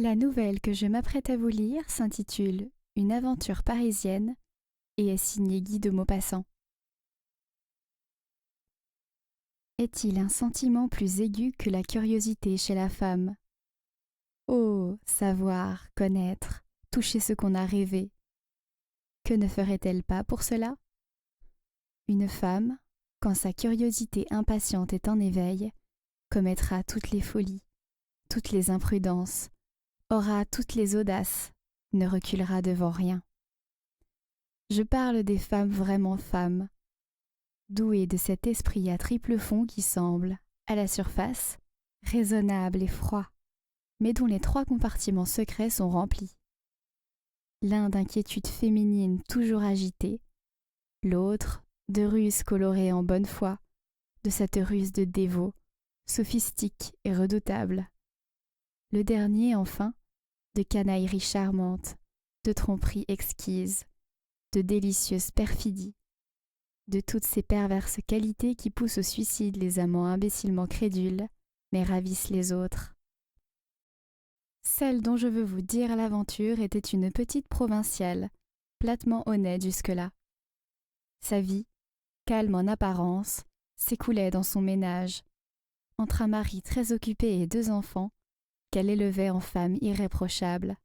La nouvelle que je m'apprête à vous lire s'intitule « Une aventure parisienne » et est signée Guy de Maupassant. Est-il un sentiment plus aigu que la curiosité chez la femme? Oh, savoir, connaître, toucher ce qu'on a rêvé. Que ne ferait-elle pas pour cela? Une femme, quand sa curiosité impatiente est en éveil, commettra toutes les folies, toutes les imprudences, aura toutes les audaces, ne reculera devant rien. Je parle des femmes vraiment femmes, douées de cet esprit à triple fond qui semble, à la surface, raisonnable et froid, mais dont les 3 compartiments secrets sont remplis. L'un d'inquiétude féminine toujours agitée, l'autre de ruse colorée en bonne foi, de cette ruse de dévot, sophistique et redoutable. Le dernier, enfin, de canaillerie charmante, de tromperie exquise, de délicieuse perfidie, de toutes ces perverses qualités qui poussent au suicide les amants imbécilement crédules, mais ravissent les autres. Celle dont je veux vous dire l'aventure était une petite provinciale, platement honnête jusque-là. Sa vie, calme en apparence, s'écoulait dans son ménage, entre un mari très occupé et 2 enfants, qu'elle élevait en femme irréprochable.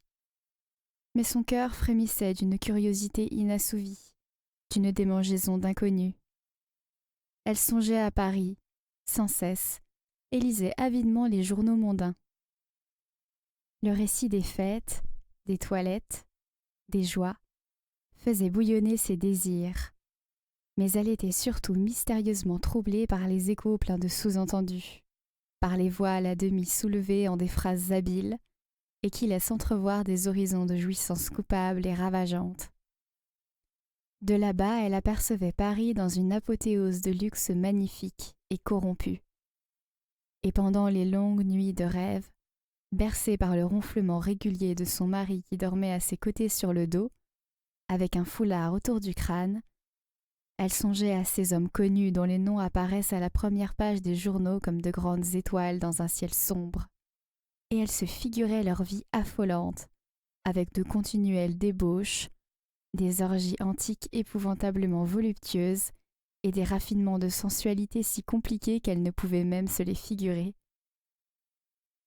Mais son cœur frémissait d'une curiosité inassouvie, d'une démangeaison d'inconnus. Elle songeait à Paris, sans cesse, et lisait avidement les journaux mondains. Le récit des fêtes, des toilettes, des joies, faisait bouillonner ses désirs, mais elle était surtout mystérieusement troublée par les échos pleins de sous-entendus, par les voiles à demi soulevées en des phrases habiles, et qui laissent entrevoir des horizons de jouissances coupables et ravageantes. De là-bas, elle apercevait Paris dans une apothéose de luxe magnifique et corrompu. Et pendant les longues nuits de rêve, bercée par le ronflement régulier de son mari qui dormait à ses côtés sur le dos, avec un foulard autour du crâne, elle songeait à ces hommes connus dont les noms apparaissent à la première page des journaux comme de grandes étoiles dans un ciel sombre. Et elle se figurait leur vie affolante, avec de continuelles débauches, des orgies antiques épouvantablement voluptueuses et des raffinements de sensualité si compliqués qu'elle ne pouvait même se les figurer.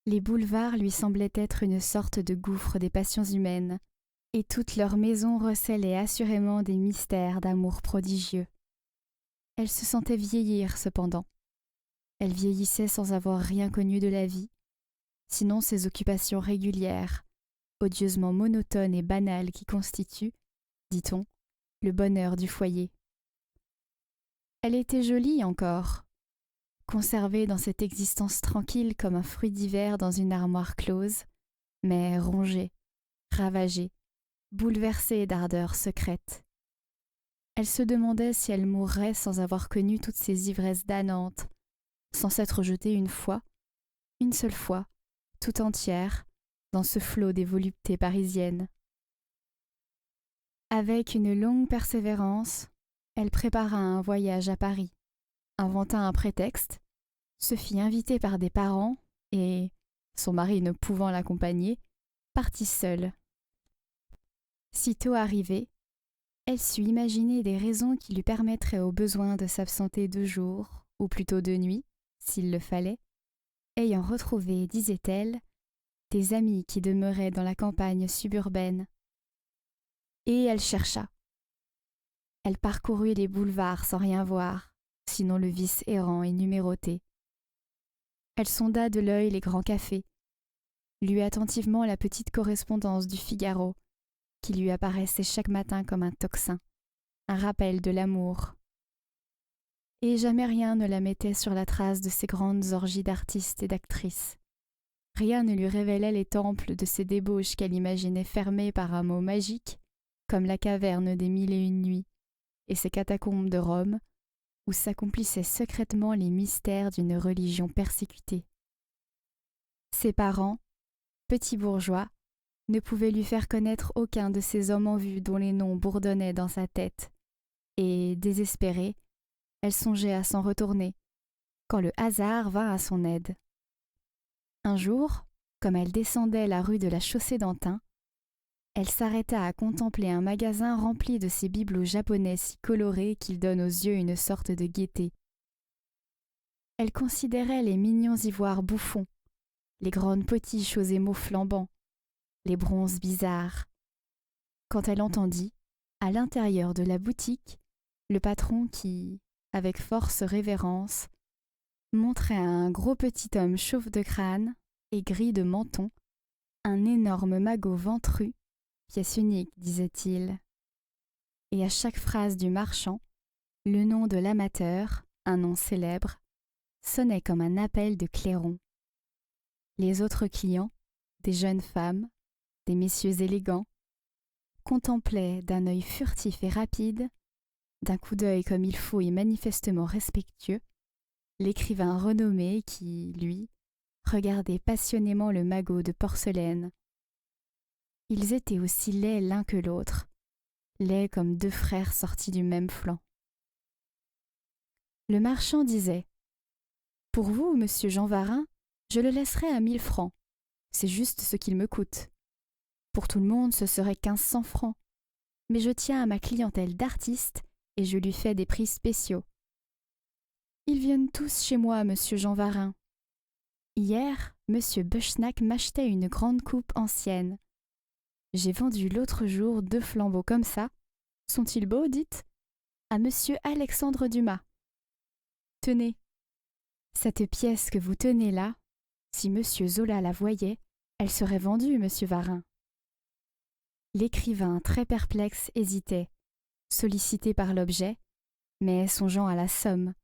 Les boulevards lui semblaient être une sorte de gouffre des passions humaines, et toute leur maison recélait assurément des mystères d'amour prodigieux. Elle se sentait vieillir cependant. Elle vieillissait sans avoir rien connu de la vie, sinon ses occupations régulières, odieusement monotones et banales qui constituent, dit-on, le bonheur du foyer. Elle était jolie encore, conservée dans cette existence tranquille comme un fruit d'hiver dans une armoire close, mais rongée, ravagée, bouleversée d'ardeurs secrètes. Elle se demandait si elle mourrait sans avoir connu toutes ces ivresses damnantes, sans s'être jetée une seule fois, tout entière, dans ce flot des voluptés parisiennes. Avec une longue persévérance, elle prépara un voyage à Paris, inventa un prétexte, se fit inviter par des parents et, son mari ne pouvant l'accompagner, partit seule. Sitôt arrivée, elle sut imaginer des raisons qui lui permettraient au besoin de s'absenter 2 jours, ou plutôt 2 nuits, s'il le fallait, ayant retrouvé, disait-elle, des amis qui demeuraient dans la campagne suburbaine. Et elle chercha. Elle parcourut les boulevards sans rien voir, sinon le vice errant et numéroté. Elle sonda de l'œil les grands cafés, lut attentivement la petite correspondance du Figaro, qui lui apparaissait chaque matin comme un tocsin, un rappel de l'amour. Et jamais rien ne la mettait sur la trace de ces grandes orgies d'artistes et d'actrices. Rien ne lui révélait les temples de ces débauches qu'elle imaginait fermés par un mot magique, comme la caverne des 1001 nuits et ces catacombes de Rome, où s'accomplissaient secrètement les mystères d'une religion persécutée. Ses parents, petits bourgeois, ne pouvaient lui faire connaître aucun de ces hommes en vue dont les noms bourdonnaient dans sa tête, et, désespérée, elle songeait à s'en retourner, quand le hasard vint à son aide. Un jour, Comme elle descendait la rue de la Chaussée-d'Antin, elle s'arrêta à contempler un magasin rempli de ces bibelots japonais si colorés qu'ils donnent aux yeux une sorte de gaieté. Elle considérait les mignons ivoires bouffons, les grandes potiches aux émaux flambants, les bronzes bizarres. Quand elle entendit, à l'intérieur de la boutique, le patron qui, avec force révérence, montrait à un gros petit homme chauve de crâne et gris de menton un énorme magot ventru, pièce unique, disait-il. Et à chaque phrase du marchand, le nom de l'amateur, un nom célèbre, sonnait comme un appel de clairon. Les autres clients, des jeunes femmes, des messieurs élégants, contemplaient d'un œil furtif et rapide, d'un coup d'œil comme il faut et manifestement respectueux, l'écrivain renommé qui, lui, regardait passionnément le magot de porcelaine. Ils étaient aussi laids l'un que l'autre, laids comme deux frères sortis du même flanc. Le marchand disait « Pour vous, monsieur Jean Varin, je le laisserai à 1000 francs. C'est juste ce qu'il me coûte. Pour tout le monde, ce serait 1500 francs. Mais je tiens à ma clientèle d'artistes et je lui fais des prix spéciaux. Ils viennent tous chez moi, monsieur Jean Varin. Hier, monsieur Buchnack m'achetait une grande coupe ancienne. J'ai vendu l'autre jour 2 flambeaux comme ça. Sont-ils beaux, dites? À monsieur Alexandre Dumas. Tenez, cette pièce que vous tenez là, si monsieur Zola la voyait, elle serait vendue, monsieur Varin. » L'écrivain, très perplexe, hésitait, sollicité par l'objet, mais songeant à la somme,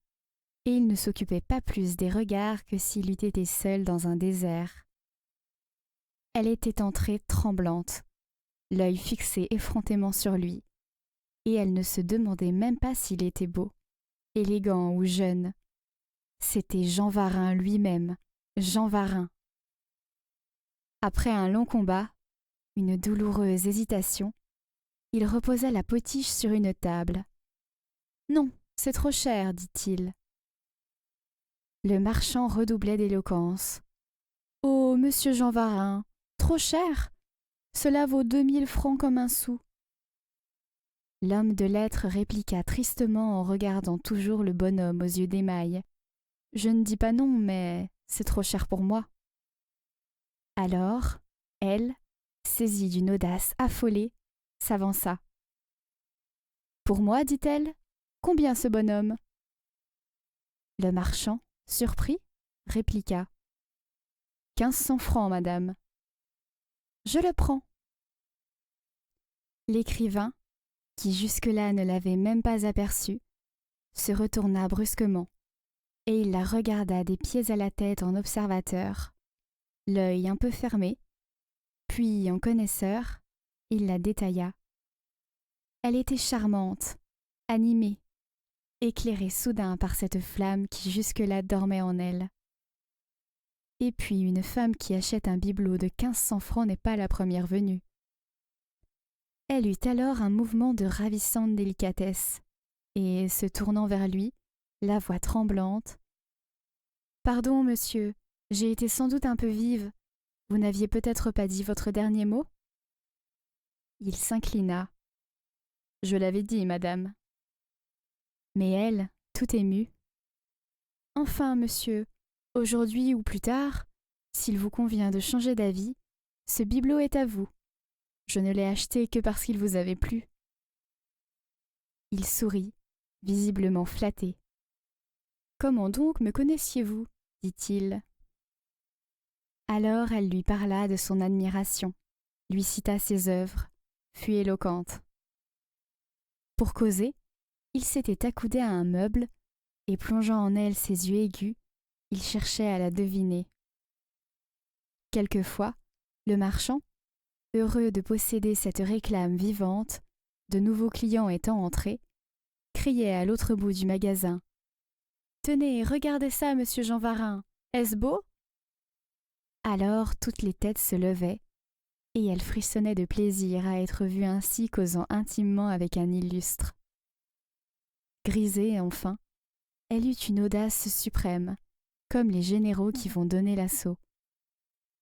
et il ne s'occupait pas plus des regards que s'il eût été seul dans un désert. Elle était entrée tremblante, l'œil fixé effrontément sur lui, et elle ne se demandait même pas s'il était beau, élégant ou jeune. C'était Jean Varin lui-même, Jean Varin. Après un long combat, une douloureuse hésitation, il reposa la potiche sur une table. « Non, c'est trop cher, dit-il. » Le marchand redoublait d'éloquence. « Oh, monsieur Jean Varin, trop cher! Cela vaut 2000 francs comme un sou. » L'homme de lettres répliqua tristement en regardant toujours le bonhomme aux yeux d'émail. « Je ne dis pas non, mais c'est trop cher pour moi. » Alors, elle, saisie d'une audace affolée, s'avança. « Pour moi, dit-elle, combien ce bonhomme ?» Le marchand, surpris, répliqua. « 1500 francs, madame. » « Je le prends. » L'écrivain, qui jusque-là ne l'avait même pas aperçue, se retourna brusquement, et il la regarda des pieds à la tête en observateur, l'œil un peu fermé, puis en connaisseur, il la détailla. Elle était charmante, animée, éclairée soudain par cette flamme qui jusque-là dormait en elle. Et puis une femme qui achète un bibelot de 1500 francs n'est pas la première venue. Elle eut alors un mouvement de ravissante délicatesse, et, se tournant vers lui, la voix tremblante, « Pardon, monsieur, j'ai été sans doute un peu vive. Vous n'aviez peut-être pas dit votre dernier mot ?» Il s'inclina. « Je l'avais dit, madame. » Mais elle, tout émue, « Enfin, monsieur, aujourd'hui ou plus tard, s'il vous convient de changer d'avis, ce bibelot est à vous. Je ne l'ai acheté que parce qu'il vous avait plu. » Il sourit, visiblement flatté. « Comment donc me connaissiez-vous » dit-il. Alors elle lui parla de son admiration, lui cita ses œuvres, fut éloquente. Pour causer, il s'était accoudé à un meuble, et plongeant en elle ses yeux aigus, il cherchait à la deviner. Quelquefois, le marchand, heureux de posséder cette réclame vivante, de nouveaux clients étant entrés, criait à l'autre bout du magasin. « Tenez, regardez ça, monsieur Jean Varin, est-ce beau ?» Alors toutes les têtes se levaient, et elle frissonnait de plaisir à être vue ainsi causant intimement avec un illustre. Grisée, enfin, elle eut une audace suprême, comme les généraux qui vont donner l'assaut.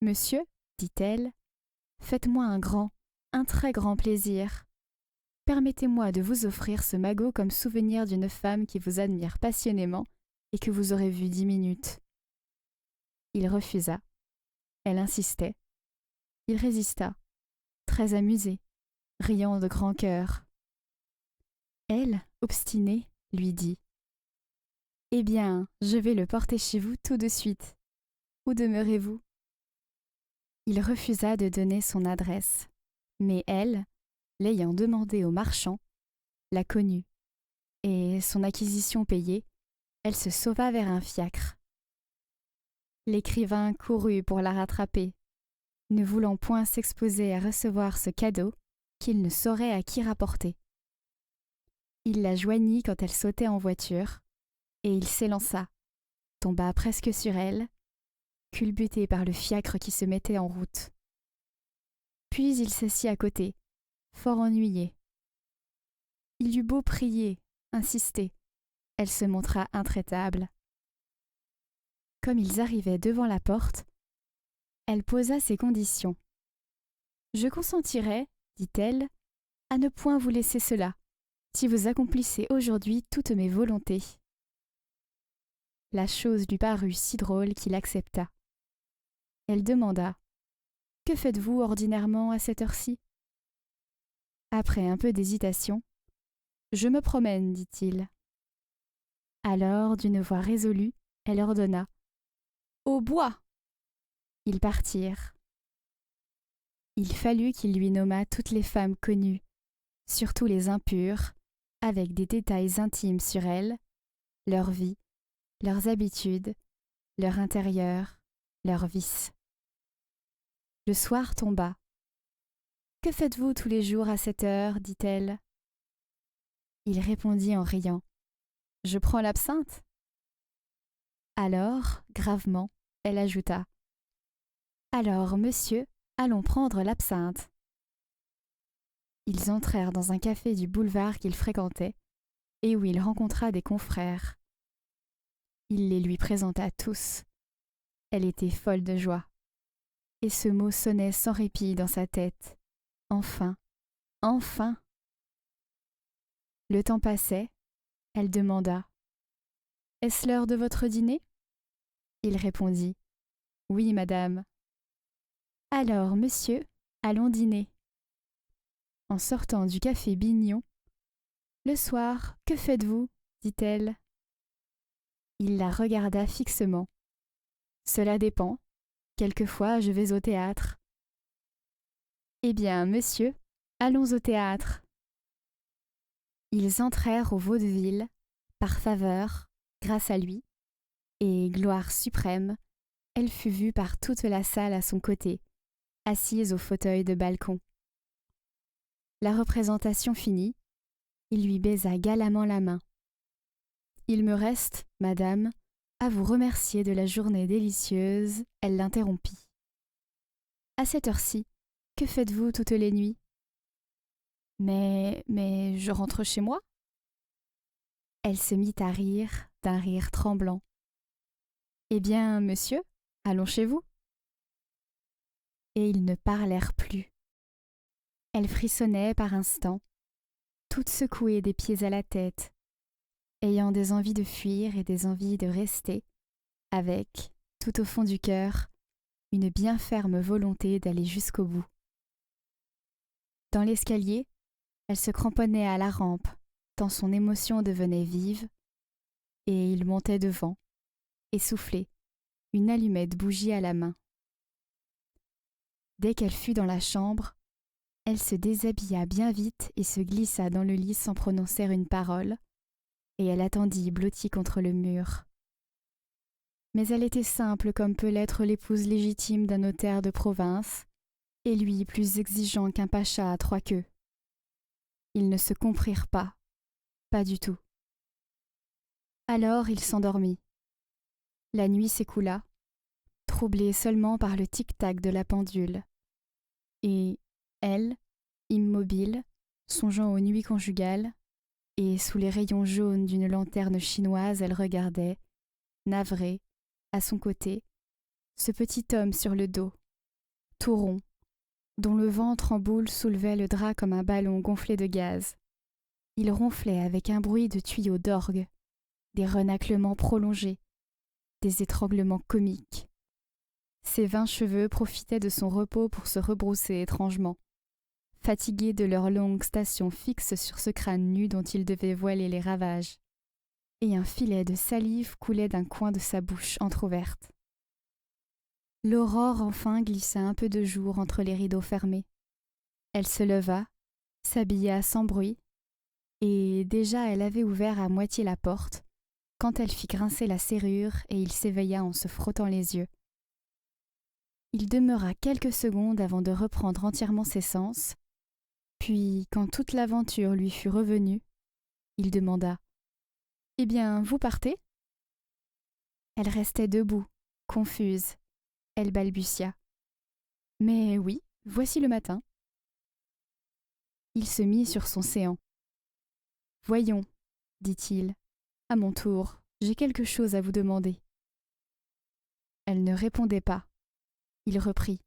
Monsieur, dit-elle, faites-moi un très grand plaisir. Permettez-moi de vous offrir ce magot comme souvenir d'une femme qui vous admire passionnément et que vous aurez vue 10 minutes. Il refusa. Elle insistait. Il résista, très amusé, riant de grand cœur. Elle, obstinée, lui dit « Eh bien, je vais le porter chez vous tout de suite. Où demeurez-vous » Il refusa de donner son adresse, mais elle, l'ayant demandé au marchand, la connut, et, son acquisition payée, elle se sauva vers un fiacre. L'écrivain courut pour la rattraper, ne voulant point s'exposer à recevoir ce cadeau qu'il ne saurait à qui rapporter. Il la joignit quand elle sautait en voiture, et il s'élança, tomba presque sur elle, culbuté par le fiacre qui se mettait en route. Puis il s'assit à côté, fort ennuyé. Il eut beau prier, insister, elle se montra intraitable. Comme ils arrivaient devant la porte, elle posa ses conditions. « Je consentirais, dit-elle, à ne point vous laisser cela, si vous accomplissez aujourd'hui toutes mes volontés. » La chose lui parut si drôle qu'il accepta. Elle demanda « Que faites-vous ordinairement à cette heure-ci » Après un peu d'hésitation, « Je me promène, dit-il. » Alors, d'une voix résolue, elle ordonna « Au bois !» Ils partirent. Il fallut qu'il lui nommât toutes les femmes connues, surtout les impures, avec des détails intimes sur elles, leur vie, leurs habitudes, leur intérieur, leurs vices. Le soir tomba. « Que faites-vous tous les jours à cette heure » dit-elle. Il répondit en riant. « Je prends l'absinthe. » Alors, gravement, elle ajouta. « Alors, monsieur, allons prendre l'absinthe. » Ils entrèrent dans un café du boulevard qu'il fréquentait et où il rencontra des confrères. Il les lui présenta tous. Elle était folle de joie. Et ce mot sonnait sans répit dans sa tête. Enfin, enfin. Le temps passait. Elle demanda. « Est-ce l'heure de votre dîner » Il répondit. « Oui, madame. »« Alors, monsieur, allons dîner. » En sortant du café Bignon, « Le soir, que faites-vous » dit-elle. Il la regarda fixement. « Cela dépend. Quelquefois, je vais au théâtre. »« Eh bien, monsieur, allons au théâtre. » Ils entrèrent au vaudeville, par faveur, grâce à lui, et, gloire suprême, elle fut vue par toute la salle à son côté, assise au fauteuil de balcon. La représentation finie, il lui baisa galamment la main. « Il me reste, madame, à vous remercier de la journée délicieuse, » elle l'interrompit. « À cette heure-ci, que faites-vous toutes les nuits ?»« Mais je rentre chez moi ?» Elle se mit à rire, d'un rire tremblant. « Eh bien, monsieur, allons chez vous. » Et ils ne parlèrent plus. Elle frissonnait par instants, toute secouée des pieds à la tête, ayant des envies de fuir et des envies de rester, avec, tout au fond du cœur, une bien ferme volonté d'aller jusqu'au bout. Dans l'escalier, elle se cramponnait à la rampe, tant son émotion devenait vive, et il montait devant, essoufflé, une allumette bougie à la main. Dès qu'elle fut dans la chambre, elle se déshabilla bien vite et se glissa dans le lit sans prononcer une parole, et elle attendit blottie contre le mur. Mais elle était simple comme peut l'être l'épouse légitime d'un notaire de province, et lui plus exigeant qu'un pacha à 3 queues. Ils ne se comprirent pas du tout. Alors il s'endormit. La nuit s'écoula, troublée seulement par le tic-tac de la pendule, et elle, immobile, songeant aux nuits conjugales, et sous les rayons jaunes d'une lanterne chinoise, elle regardait, navrée, à son côté, ce petit homme sur le dos, tout rond, dont le ventre en boule soulevait le drap comme un ballon gonflé de gaz. Il ronflait avec un bruit de tuyaux d'orgue, des renaclements prolongés, des étranglements comiques. Ses 20 cheveux profitaient de son repos pour se rebrousser étrangement, fatigués de leur longue station fixe sur ce crâne nu dont il devait voiler les ravages, et un filet de salive coulait d'un coin de sa bouche entr'ouverte. L'aurore enfin glissa un peu de jour entre les rideaux fermés. Elle se leva, s'habilla sans bruit, et déjà elle avait ouvert à moitié la porte, quand elle fit grincer la serrure et il s'éveilla en se frottant les yeux. Il demeura quelques secondes avant de reprendre entièrement ses sens, puis, quand toute l'aventure lui fut revenue, il demanda « Eh bien, vous partez ?» Elle restait debout, confuse. Elle balbutia « Mais oui, voici le matin. » Il se mit sur son séant. « Voyons, dit-il, à mon tour, j'ai quelque chose à vous demander. » Elle ne répondait pas. Il reprit.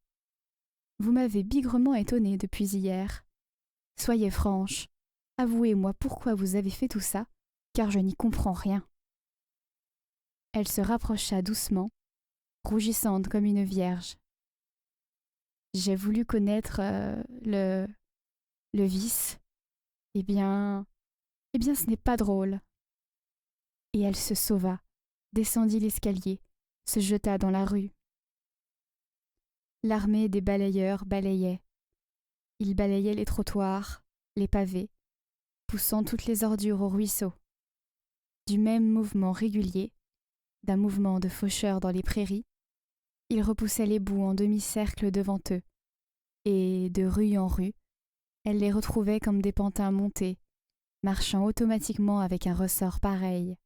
« Vous m'avez bigrement étonnée depuis hier. Soyez franche, avouez-moi pourquoi vous avez fait tout ça, car je n'y comprends rien. » Elle se rapprocha doucement, rougissante comme une vierge. « J'ai voulu connaître le vice. Eh bien, ce n'est pas drôle. » Et elle se sauva, descendit l'escalier, se jeta dans la rue. L'armée des balayeurs balayait. Ils balayaient les trottoirs, les pavés, poussant toutes les ordures au ruisseau. Du même mouvement régulier, d'un mouvement de faucheurs dans les prairies, ils repoussaient les boues en demi-cercle devant eux, et, de rue en rue, elle les retrouvait comme des pantins montés, marchant automatiquement avec un ressort pareil.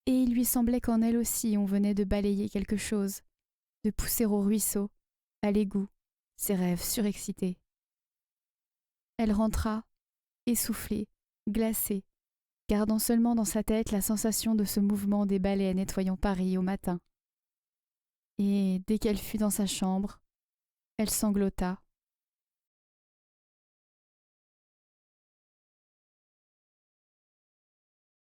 Et il lui semblait qu'en elle aussi on venait de balayer quelque chose, de pousser au ruisseau, à l'égout, ses rêves surexcités. Elle rentra, essoufflée, glacée, gardant seulement dans sa tête la sensation de ce mouvement des balais nettoyant Paris au matin. Et dès qu'elle fut dans sa chambre, elle sanglota,